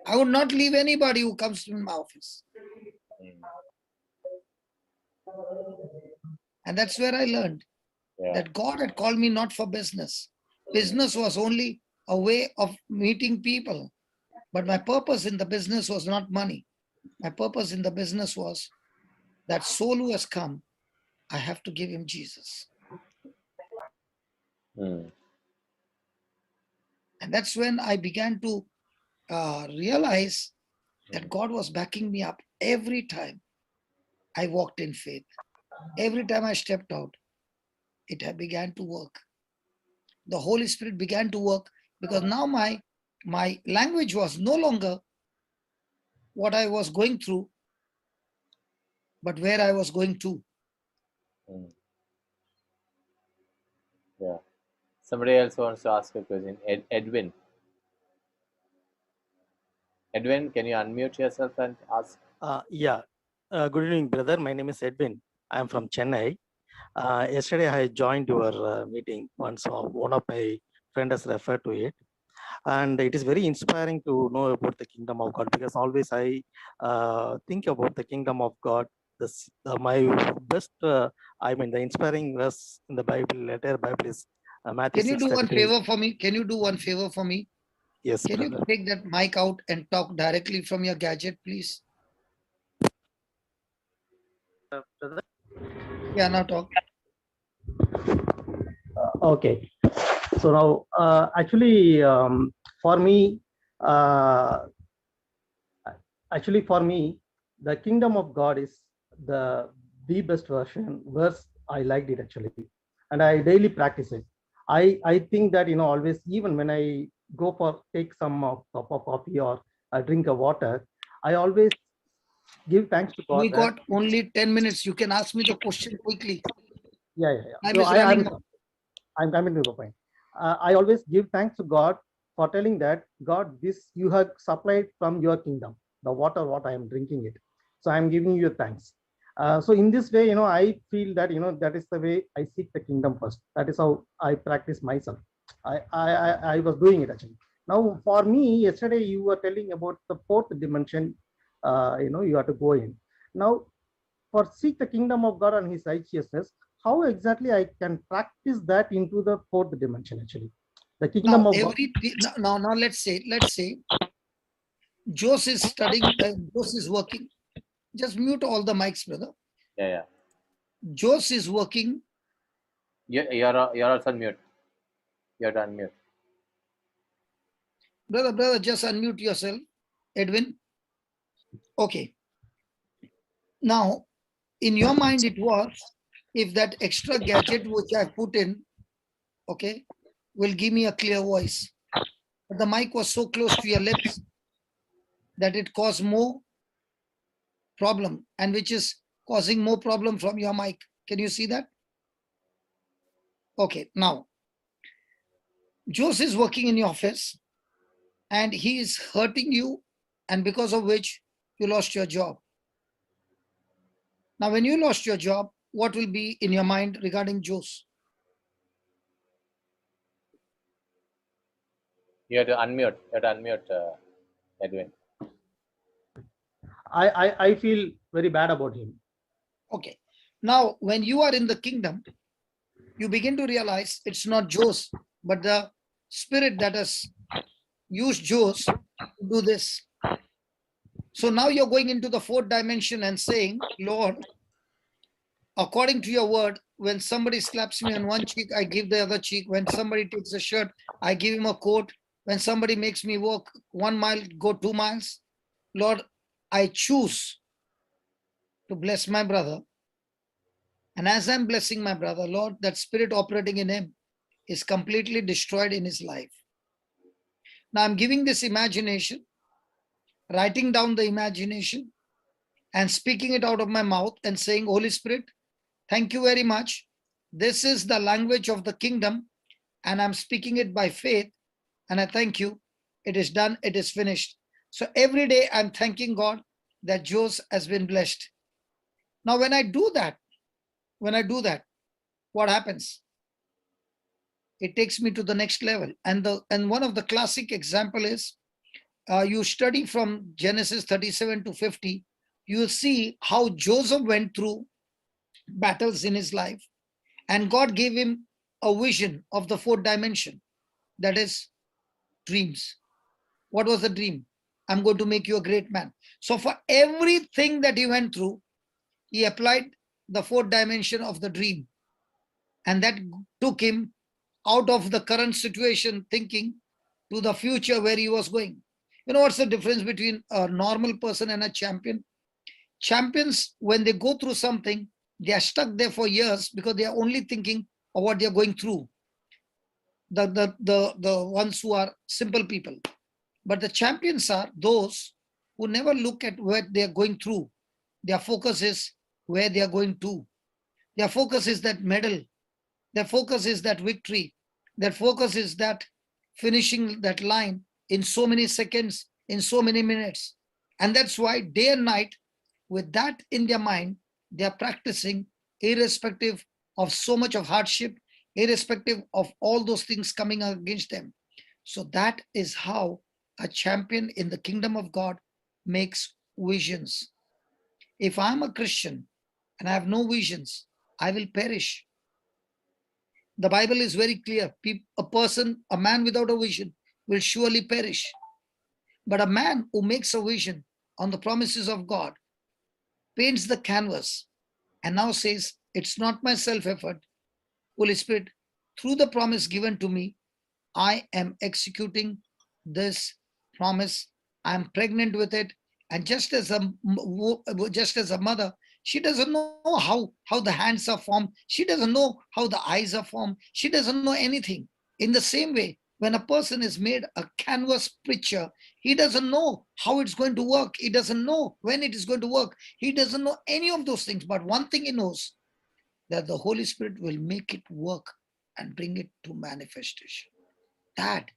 I would not leave anybody who comes to my office. And that's where I learned that God had called me not for business. Business was only a way of meeting people. But my purpose in the business was not money. My purpose in the business was that soul who has come, I have to give him Jesus. And that's when I began to realize that God was backing me up every time I walked in faith. Every time I stepped out, it began to work. The Holy Spirit began to work because now my language was no longer what I was going through, but where I was going to. Yeah. Somebody else wants to ask a question. Edwin. Edwin, can you unmute yourself and ask? Yeah. Good evening, brother. My name is Edwin. I am from Chennai. Yesterday, I joined your meeting once. One of my friends has referred to it. And it is very inspiring to know about the kingdom of God because always I think about the kingdom of God. My best, the inspiring verse in the Bible, letter Bible is Matthew 6:33. Can you do one favor for me? Can you do one favor for me? Yes, Can brother. you take that mic out and talk directly from your gadget, please? Brother? Yeah, now talk. Okay. So now, actually, for me, the kingdom of God is the best verse. I liked it actually, and I daily practice it. I think that always, even when I go for take some cup of coffee or drink a water, I always give thanks to God. We got only 10 minutes. You can ask me the question quickly. Yeah. Time is running out. I'm coming to the point. I always give thanks to God for telling that, God, this you have supplied from your kingdom. the water what I am drinking it. So I am giving you thanks. So in this way, I feel that, that is the way I seek the kingdom first. That is how I practice myself. I was doing it actually. Now for me, yesterday you were telling about the fourth dimension, you have to go in. Now for seek the kingdom of God and his righteousness, how exactly I can practice that into the fourth dimension actually? The kingdom Now, of God. now let's say, Jose is studying, Jose is working. Just mute all the mics, brother. Yeah. Jose is working. You're also on mute. You're on mute. Brother, just unmute yourself. Edwin. Okay. Now, in your mind, it was, if that extra gadget which I put in, okay, will give me a clear voice. But the mic was so close to your lips that it caused more problem, and which is causing more problem from your mic. Can you see that? Okay, now, Jose is working in your office and he is hurting you, and because of which you lost your job. Now, when you lost your job, what will be in your mind regarding Jose? You have to unmute. Edwin. I feel very bad about him. Okay. Now, when you are in the kingdom, you begin to realize it's not Jose, but the spirit that has used Jose to do this. So now you're going into the fourth dimension and saying, Lord, according to your word, when somebody slaps me on one cheek, I give the other cheek. When somebody takes a shirt, I give him a coat. When somebody makes me walk 1 mile, go 2 miles. Lord, I choose to bless my brother. And as I'm blessing my brother, Lord, that spirit operating in him is completely destroyed in his life. Now I'm giving this imagination, writing down the imagination and speaking it out of my mouth and saying, Holy Spirit, thank you very much. This is the language of the kingdom and I'm speaking it by faith. And I thank you. It is done. It is finished. So every day I'm thanking God that Jose has been blessed. Now, when I do that, what happens? It takes me to the next level. And one of the classic example is, you study from Genesis 37 to 50, you see how Joseph went through battles in his life, and God gave him a vision of the fourth dimension, that is dreams. What was the dream? I'm going to make you a great man. So for everything that he went through, he applied the fourth dimension of the dream, and that took him out of the current situation thinking to the future where he was going. You know what's the difference between a normal person and a champion? Champions, when they go through something, they are stuck there for years because they are only thinking of what they are going through. The ones who are simple people. But the champions are those who never look at what they are going through. Their focus is where they are going to. Their focus is that medal. Their focus is that victory. Their focus is that finishing that line in so many seconds, in so many minutes. And that's why day and night, with that in their mind, they are practicing irrespective of so much of hardship, irrespective of all those things coming against them. So that is how a champion in the kingdom of God makes visions. If I'm a Christian and I have no visions, I will perish. The Bible is very clear. A man without a vision will surely perish. But a man who makes a vision on the promises of God, paints the canvas, and now says, it's not my self-effort. Holy Spirit, through the promise given to me, I am executing this promise. I'm pregnant with it. And just as a mother, she doesn't know how the hands are formed. She doesn't know how the eyes are formed. She doesn't know anything. In the same way, when a person is made a canvas picture, he doesn't know how it's going to work. He doesn't know when it is going to work. He doesn't know any of those things. But one thing he knows, that the Holy Spirit will make it work and bring it to manifestation. That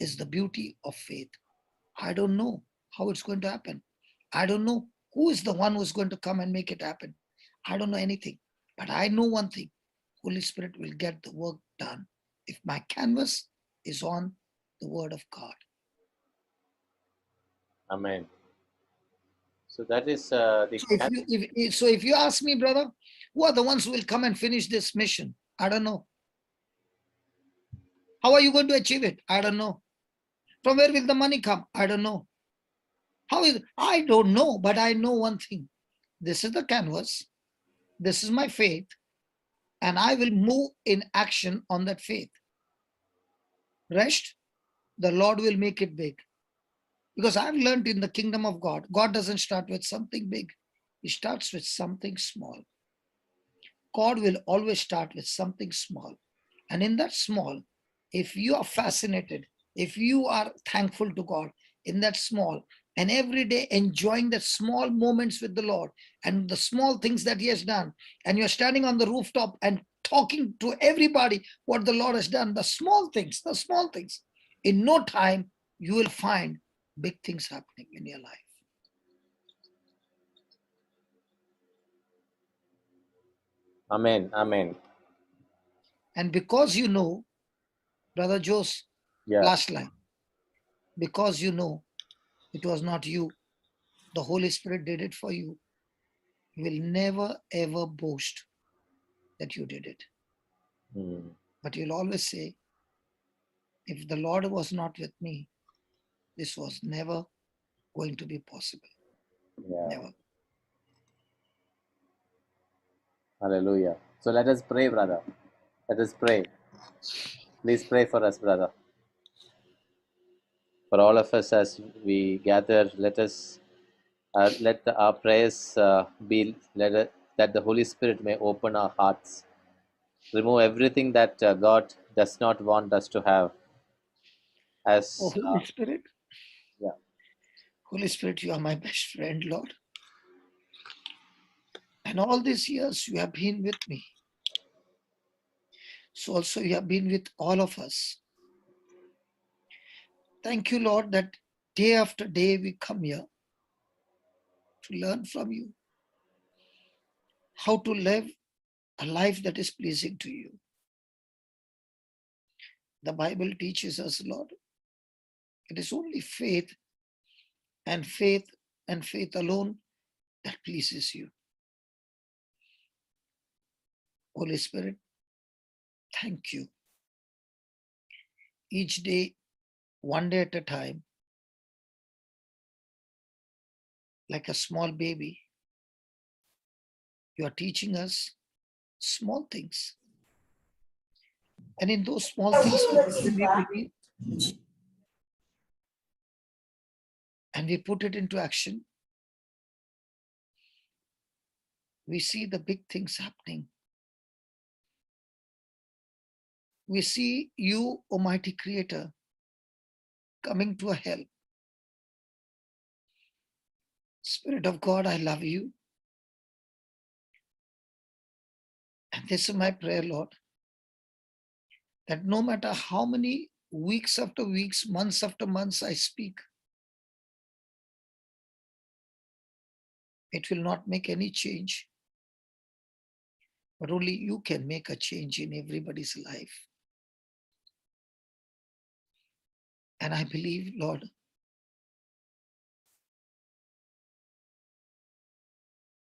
is the beauty of faith. I don't know how it's going to happen, I don't know who is the one who's going to come and make it happen. I don't know anything. But I know one thing. Holy Spirit will get the work done if my canvas is on the word of God. Amen. So that is the. So if you ask me, brother, who are the ones who will come and finish this mission? I don't know. How are you going to achieve it? I don't know. From where will the money come? I don't know. How is it? I don't know, but I know one thing. This is the canvas. This is my faith. And I will move in action on that faith. Rest, the Lord will make it big. Because I've learned in the kingdom of God, God doesn't start with something big. He starts with something small. God will always start with something small. And in that small, if you are fascinated, if you are thankful to God in that small, and every day enjoying the small moments with the Lord and the small things that He has done, and you're standing on the rooftop and talking to everybody what the Lord has done, the small things, in no time, you will find big things happening in your life. Amen. Amen. And because you know, Brother Jose, last line, because you know it was not you, the Holy Spirit did it for you, you will never ever boast that you did it. But you'll always say, if the Lord was not with me, this was never going to be possible. Never. Hallelujah. So let us pray, brother. Let us pray. Please pray for us, brother. For all of us as we gather, let us let our prayers be that the Holy Spirit may open our hearts, remove everything that God does not want us to have. As Holy Spirit, yeah. Holy Spirit, you are my best friend, Lord. And all these years you have been with me. So also you have been with all of us. Thank you, Lord, that day after day we come here to learn from you how to live a life that is pleasing to you. The Bible teaches us, Lord, it is only faith and faith alone that pleases you. Holy Spirit, thank you. Each day, one day at a time, like a small baby, you are teaching us small things. And in those small things, when we believe and we put it into action, we see the big things happening. We see you, Almighty Creator, coming to a help. Spirit of God, I love you. And this is my prayer, Lord, that no matter how many weeks after weeks, months after months I speak, it will not make any change. But only you can make a change in everybody's life. And I believe, Lord,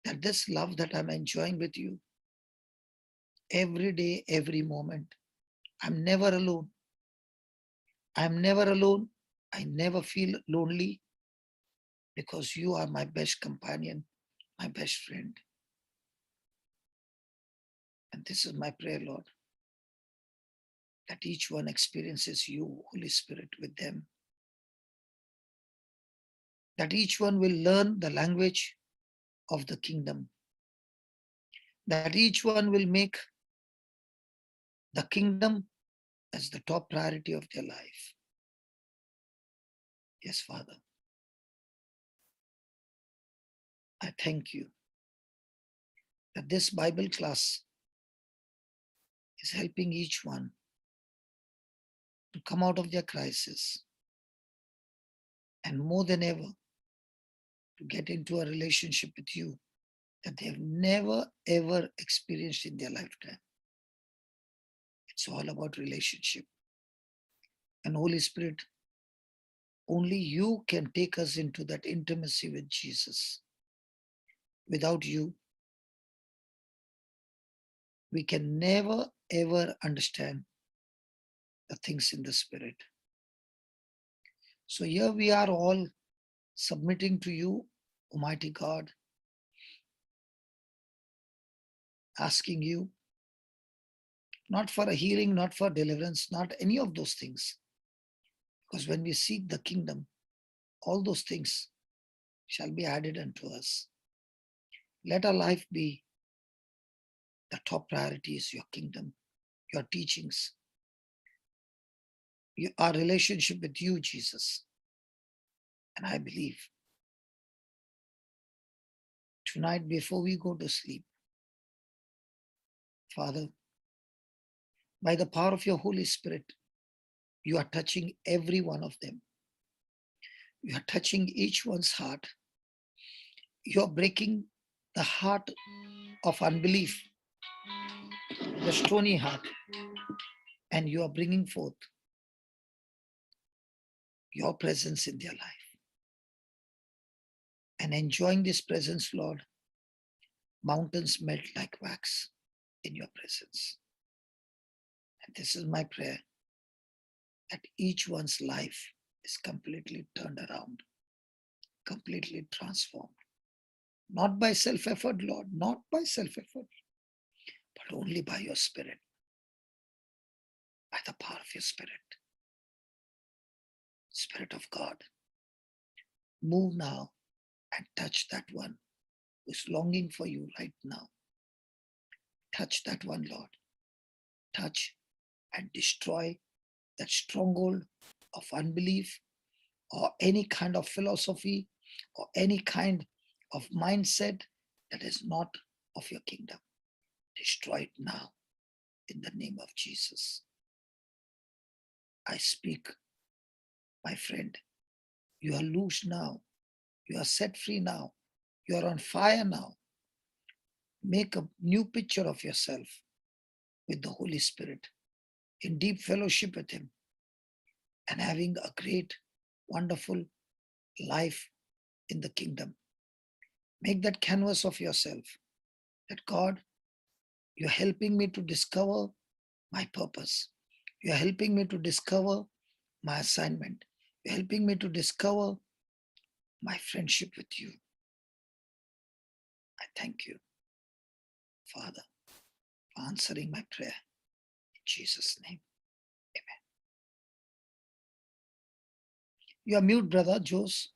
that this love that I'm enjoying with you, every day, every moment, I'm never alone. I'm never alone. I never feel lonely because you are my best companion, my best friend. And this is my prayer, Lord, that each one experiences you, Holy Spirit, with them. That each one will learn the language of the kingdom. That each one will make the kingdom as the top priority of their life. Yes, Father. I thank you that this Bible class is helping each one to come out of their crisis and more than ever to get into a relationship with you that they have never ever experienced in their lifetime. It's all about relationship. And Holy Spirit, only you can take us into that intimacy with Jesus. Without you, we can never ever understand the things in the Spirit. So here we are all submitting to you, Almighty God, asking you, not for a healing, not for deliverance, not any of those things. Because when we seek the kingdom, all those things shall be added unto us. Let our life be the top priority is your kingdom, your teachings, our relationship with you, Jesus. And I believe tonight before we go to sleep, Father, by the power of your Holy Spirit, you are touching every one of them. You are touching each one's heart. You are breaking the heart of unbelief, the stony heart, and you are bringing forth your presence in their life. And enjoying this presence, Lord, mountains melt like wax in your presence. And this is my prayer, that each one's life is completely turned around, completely transformed. Not by self-effort, Lord, not by self-effort, but only by your Spirit, by the power of your Spirit. Spirit of God, move now and touch that one who is longing for you right now. Touch that one, Lord. Touch and destroy that stronghold of unbelief or any kind of philosophy or any kind of mindset that is not of your kingdom. Destroy it now in the name of Jesus. I speak, my friend, you are loose now. You are set free now. You are on fire now. Make a new picture of yourself with the Holy Spirit in deep fellowship with Him and having a great, wonderful life in the kingdom. Make that canvas of yourself that God, you're helping me to discover my purpose. You're helping me to discover my assignment. You're helping me to discover my friendship with you. I thank you, Father, for answering my prayer. In Jesus' name, amen. You are mute, brother Jose.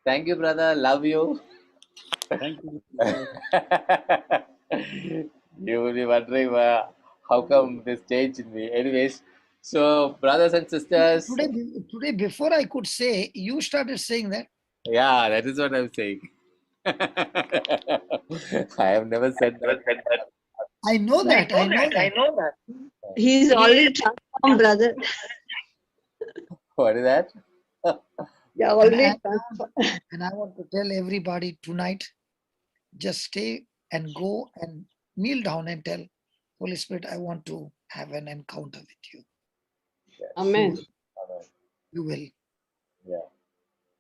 Thank you, brother. Love you. Thank you. You will be wondering how come this changed in me. Anyways, so brothers and sisters. Today, before I could say, you started saying that. Yeah, that is what I'm saying. I have never said that. I know that. I know that. He's already transformed, brother. What is that? Yeah, already transformed. And I want to tell everybody tonight, just stay and go and kneel down and tell Holy Spirit, I want to have an encounter with you. Amen. You will. Yeah.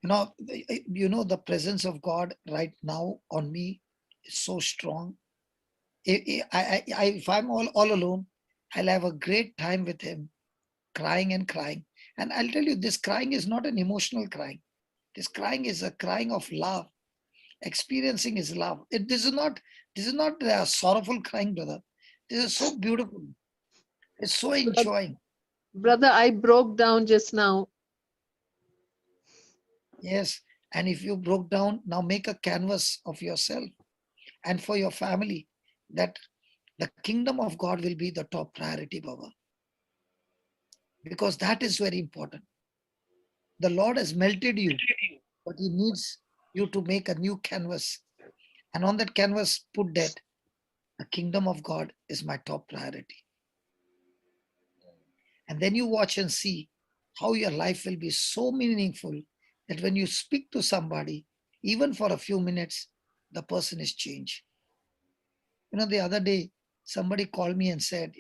The presence of God right now on me is so strong. If I'm all alone, I'll have a great time with Him, crying and crying. And I'll tell you, this crying is not an emotional crying. This crying is a crying of love. Experiencing His love. This is not a sorrowful crying, brother. This is so beautiful. It's so enjoying. Brother, I broke down just now. Yes. And if you broke down, now make a canvas of yourself and for your family, that the kingdom of God will be the top priority, Baba. Because that is very important. The Lord has melted you, but He needs you to make a new canvas. And on that canvas, put that the kingdom of God is my top priority. And then you watch and see how your life will be so meaningful that when you speak to somebody, even for a few minutes, the person is changed. The other day, somebody called me and said,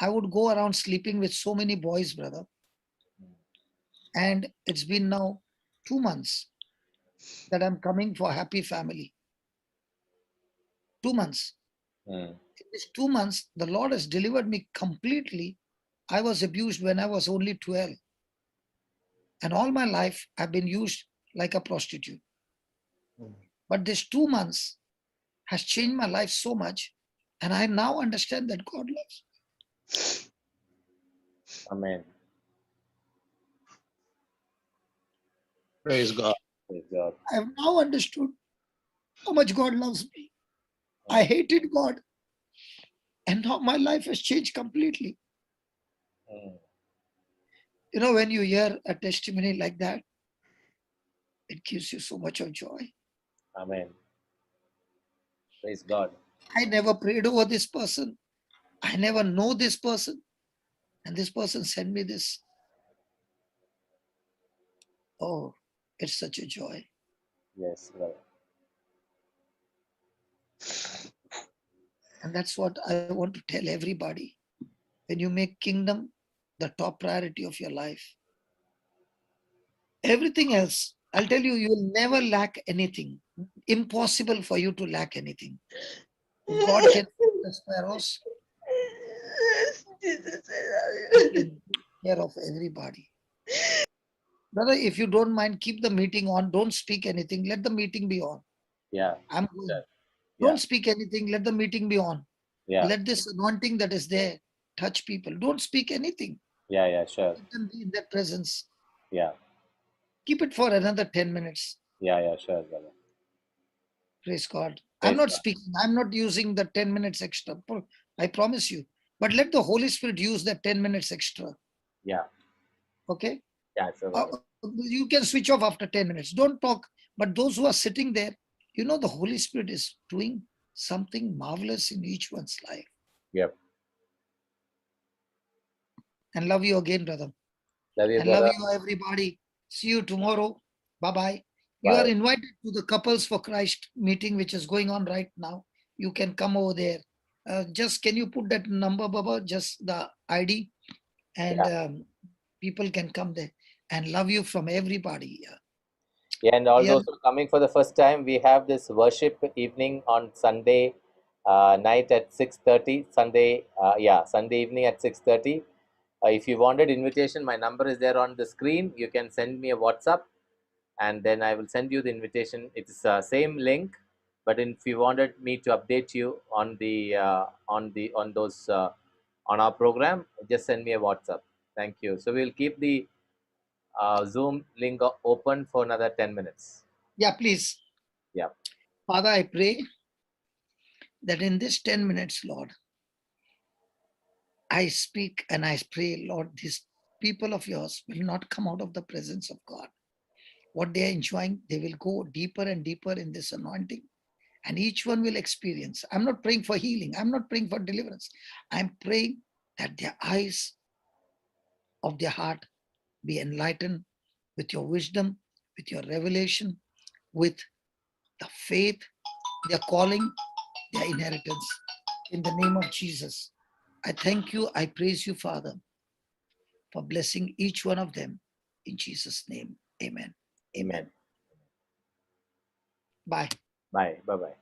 I would go around sleeping with so many boys, brother. And it's been now 2 months that I'm coming for happy family. 2 months. In these 2 months, the Lord has delivered me completely. I was abused when I was only 12. And all my life, I've been used like a prostitute. But this 2 months has changed my life so much. And I now understand that God loves me. Amen. Praise God. Praise God. I have now understood how much God loves me. I hated God. And now my life has changed completely. When you hear a testimony like that, it gives you so much of joy. Amen. Praise God. I never prayed over this person. I never know this person. And this person sent me this. Oh, it's such a joy. Yes, brother. And that's what I want to tell everybody. When you make kingdom the top priority of your life, everything else, I'll tell you, you will never lack anything. Impossible for you to lack anything. If God can feed the sparrows, He can take care of everybody. Brother, if you don't mind, keep the meeting on. Don't speak anything. Let the meeting be on. Yeah. I'm going. Sure. Don't speak anything. Let the meeting be on. Yeah. Let this anointing that is there touch people. Don't speak anything. Yeah, sure. Let them be in their presence. Yeah. Keep it for another 10 minutes. Yeah, sure, brother. Praise God. Praise I'm not God. speaking. I'm not using the 10 minutes extra. I promise you. But let the Holy Spirit use that 10 minutes extra. Yeah. Okay? Yeah, sure, brother. You can switch off after 10 minutes. Don't talk. But those who are sitting there, the Holy Spirit is doing something marvelous in each one's life. Yep. And love you again, brother. Love you, And brother. love you, everybody. See you tomorrow. Bye-bye. You Bye. are invited to the Couples for Christ meeting, which is going on right now. You can come over there. Just can you put that number, Baba? Just the ID, and people can come there. And love you from everybody. Yeah, and all Yeah. those who are coming for the first time, we have this worship evening on Sunday night at 6:30. Sunday evening at 6:30. If you wanted invitation, my number is there on the screen. You can send me a WhatsApp, and then I will send you the invitation. It's same link, but if you wanted me to update you on on our program, just send me a WhatsApp. Thank you. So we'll keep the Zoom link open for another 10 minutes. Yeah, please. Yeah. Father, I pray that in this 10 minutes, Lord, I speak and I pray, Lord, these people of yours will not come out of the presence of God. What they are enjoying, they will go deeper and deeper in this anointing. And each one will experience. I'm not praying for healing. I'm not praying for deliverance. I'm praying that their eyes of their heart be enlightened with your wisdom, with your revelation, with the faith, their calling, their inheritance. In the name of Jesus, I thank you. I praise you, Father, for blessing each one of them. In Jesus' name, amen. Amen. Amen. Bye. Bye. Bye-bye.